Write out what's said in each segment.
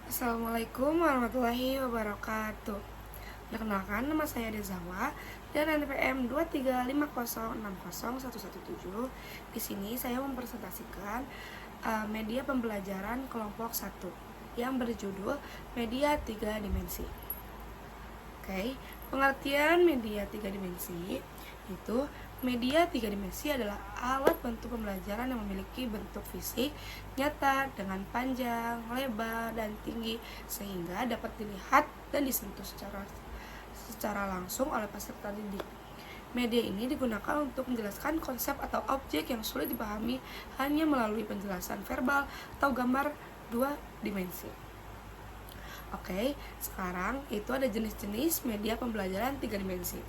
Assalamualaikum warahmatullahi wabarakatuh. Perkenalkan, nama saya Dezawa dan NPM 235060117. Di sini saya mempresentasikan media pembelajaran kelompok 1 yang berjudul Media 3 Dimensi. Oke, pengertian media 3 dimensi itu media 3 dimensi adalah alat bentuk pembelajaran yang memiliki bentuk fisik nyata dengan panjang, lebar, dan tinggi sehingga dapat dilihat dan disentuh secara langsung oleh peserta didik. Media ini digunakan untuk menjelaskan konsep atau objek yang sulit dipahami hanya melalui penjelasan verbal atau gambar 2 dimensi. Oke, sekarang itu ada jenis-jenis media pembelajaran 3 dimensi.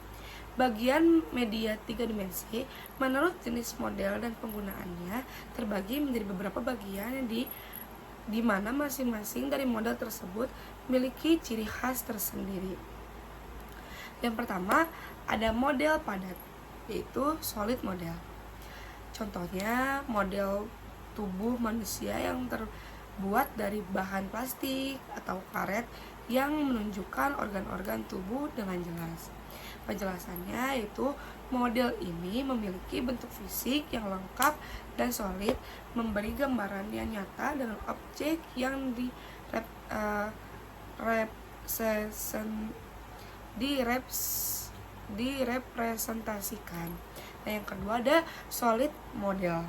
Bagian media 3 dimensi menurut jenis model dan penggunaannya terbagi menjadi beberapa bagian yang di mana masing-masing dari model tersebut memiliki ciri khas tersendiri. Yang pertama, ada model padat, yaitu solid model. Contohnya model tubuh manusia yang terbuat dari bahan plastik atau karet yang menunjukkan organ-organ tubuh dengan jelas. Penjelasannya yaitu model ini memiliki bentuk fisik yang lengkap dan solid, memberi gambaran yang nyata dengan objek yang direpresentasikan. Nah, yang kedua ada solid model,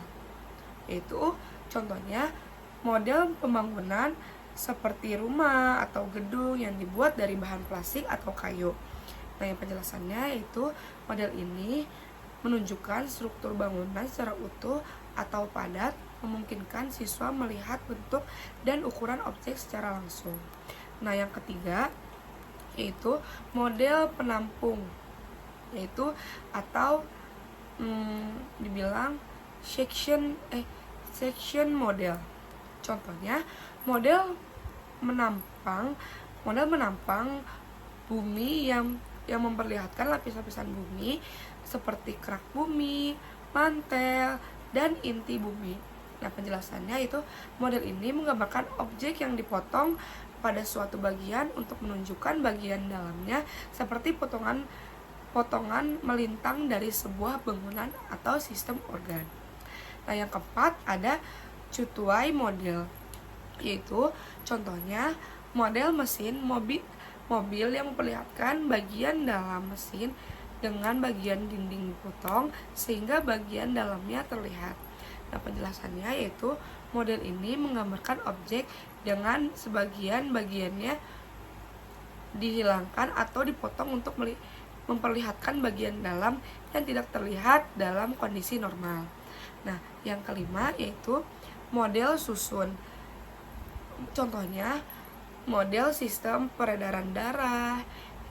yaitu contohnya model pembangunan seperti rumah atau gedung yang dibuat dari bahan plastik atau kayu. Nah, yang penjelasannya yaitu model ini menunjukkan struktur bangunan secara utuh atau padat, memungkinkan siswa melihat bentuk dan ukuran objek secara langsung. Nah, yang ketiga yaitu model penampung, yaitu atau dibilang section model. Contohnya model menampang bumi yang memperlihatkan lapis-lapisan bumi seperti kerak bumi, mantel, dan inti bumi. Nah, penjelasannya itu model ini menggambarkan objek yang dipotong pada suatu bagian untuk menunjukkan bagian dalamnya seperti potongan melintang dari sebuah bangunan atau sistem organ. Nah, yang keempat ada cutuai model, yaitu contohnya model mesin mobil yang memperlihatkan bagian dalam mesin dengan bagian dinding dipotong sehingga bagian dalamnya terlihat. Nah, penjelasannya yaitu model ini menggambarkan objek dengan sebagian bagiannya dihilangkan atau dipotong untuk memperlihatkan bagian dalam yang tidak terlihat dalam kondisi normal. Nah, yang kelima yaitu model susun. Contohnya model sistem peredaran darah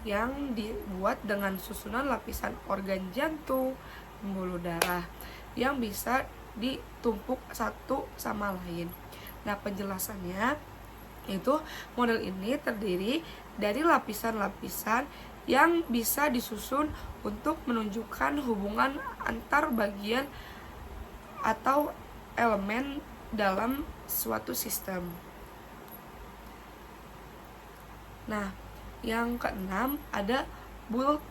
yang dibuat dengan susunan lapisan organ jantung, pembuluh darah yang bisa ditumpuk satu sama lain. Nah, penjelasannya itu model ini terdiri dari lapisan-lapisan yang bisa disusun untuk menunjukkan hubungan antar bagian atau elemen dalam suatu sistem. Nah, yang keenam ada build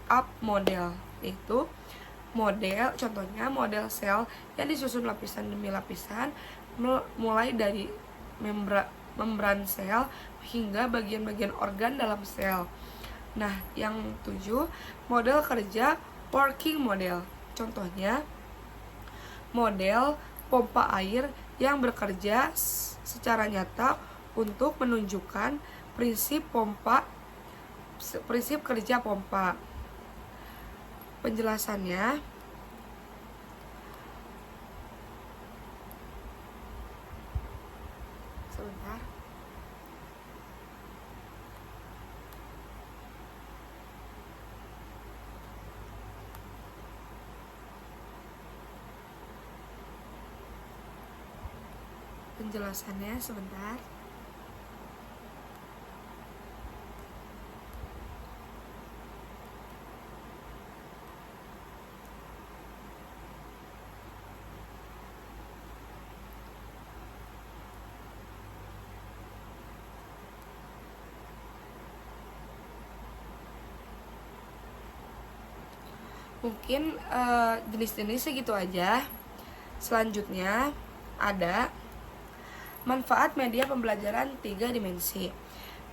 up model, yaitu contohnya model sel yang disusun lapisan demi lapisan mulai dari membran sel hingga bagian-bagian organ dalam sel. Nah, yang 7 model kerja working model. Contohnya model pompa air yang bekerja secara nyata untuk menunjukkan prinsip kerja pompa. Penjelasannya sebentar. Penjelasannya sebentar. Mungkin jenis-jenisnya gitu aja. Selanjutnya ada manfaat media pembelajaran 3 dimensi.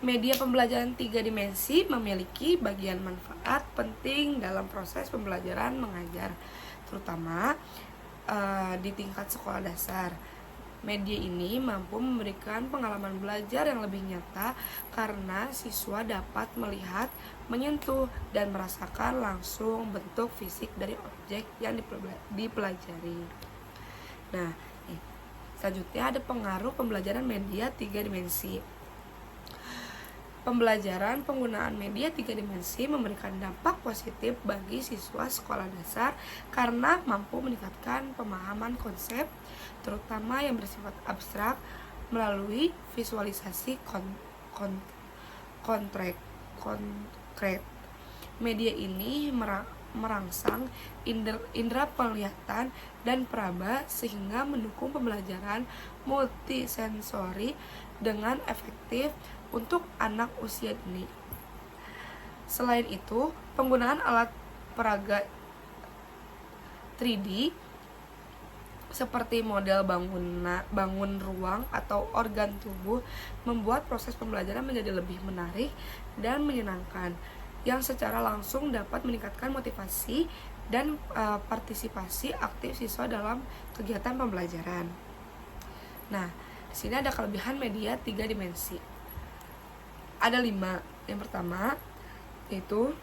Media pembelajaran 3 dimensi memiliki bagian manfaat penting dalam proses pembelajaran mengajar, terutama di tingkat sekolah dasar. Media ini mampu memberikan pengalaman belajar yang lebih nyata karena siswa dapat melihat, menyentuh, dan merasakan langsung bentuk fisik dari objek yang dipelajari. Nah, selanjutnya ada pengaruh pembelajaran media 3 dimensi. Pembelajaran penggunaan media 3 dimensi memberikan dampak positif bagi siswa sekolah dasar karena mampu meningkatkan pemahaman konsep, terutama yang bersifat abstrak, melalui visualisasi konkret. Media ini merangsang indera penglihatan dan peraba sehingga mendukung pembelajaran multisensori dengan efektif untuk anak usia dini. Selain itu, penggunaan alat peraga 3D seperti model bangun ruang atau organ tubuh membuat proses pembelajaran menjadi lebih menarik dan menyenangkan, yang secara langsung dapat meningkatkan motivasi dan partisipasi aktif siswa dalam kegiatan pembelajaran. Nah, di sini ada kelebihan media 3 dimensi. Ada 5. Yang pertama yaitu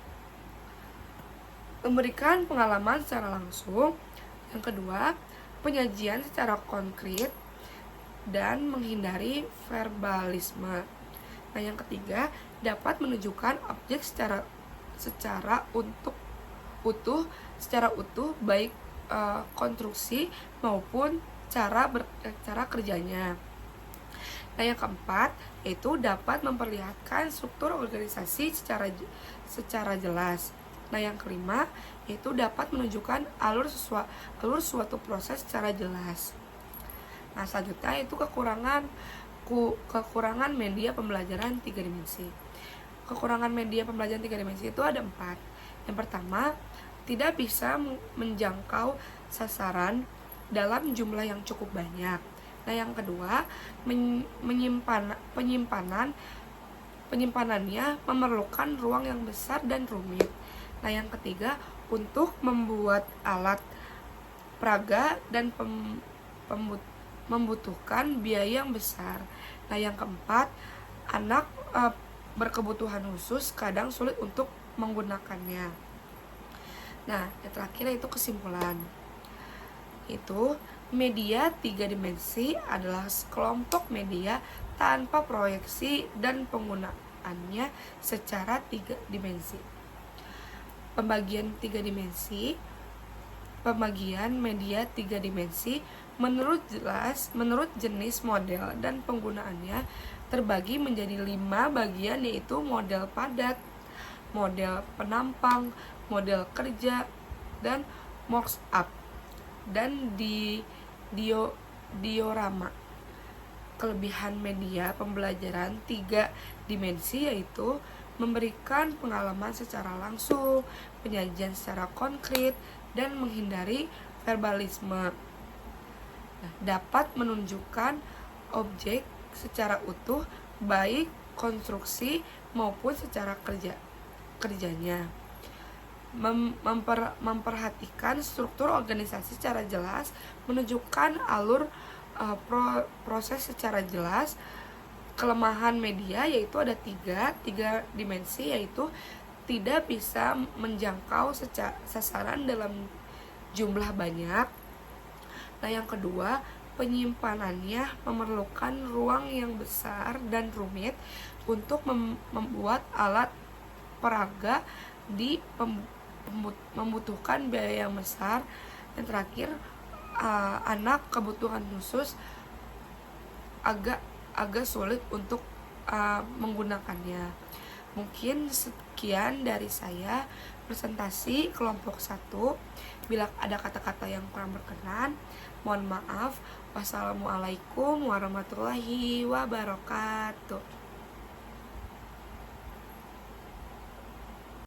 memberikan pengalaman secara langsung. Yang kedua, penyajian secara konkret dan menghindari verbalisme. Nah, yang ketiga, dapat menunjukkan objek secara utuh baik konstruksi maupun cara kerjanya. Nah, yang keempat yaitu dapat memperlihatkan struktur organisasi secara jelas. Nah, yang kelima yaitu dapat menunjukkan alur suatu proses secara jelas. Nah, selanjutnya itu kekurangan media pembelajaran 3 dimensi. Kekurangan media pembelajaran 3 dimensi itu ada 4. Yang pertama, tidak bisa menjangkau sasaran dalam jumlah yang cukup banyak. Nah, yang kedua, penyimpanannya memerlukan ruang yang besar dan rumit. Nah, yang ketiga, untuk membuat alat peraga dan membutuhkan biaya yang besar. Nah, yang keempat, anak berkebutuhan khusus kadang sulit untuk menggunakannya. Nah, yang terakhir itu kesimpulan. Itu media 3 dimensi adalah sekelompok media tanpa proyeksi dan penggunaannya secara 3 dimensi. Pembagian media 3 dimensi menurut jenis model dan penggunaannya terbagi menjadi 5 bagian, yaitu model padat, model penampang, model kerja, dan mock-up, dan diorama. Kelebihan media pembelajaran 3 dimensi yaitu memberikan pengalaman secara langsung, penyajian secara konkret, dan menghindari verbalisme. Nah, dapat menunjukkan objek secara utuh baik konstruksi maupun secara kerjanya. Memperhatikan struktur organisasi secara jelas, menunjukkan alur proses secara jelas. Kelemahan media yaitu ada tiga dimensi, yaitu tidak bisa menjangkau sasaran dalam jumlah banyak. Nah, yang kedua, penyimpanannya memerlukan ruang yang besar dan rumit untuk membuat alat peraga membutuhkan biaya yang besar. Dan terakhir, anak kebutuhan khusus agak sulit untuk menggunakannya. Mungkin sekian dari saya presentasi kelompok 1. Bila ada kata-kata yang kurang berkenan, mohon maaf. Wassalamualaikum warahmatullahi wabarakatuh.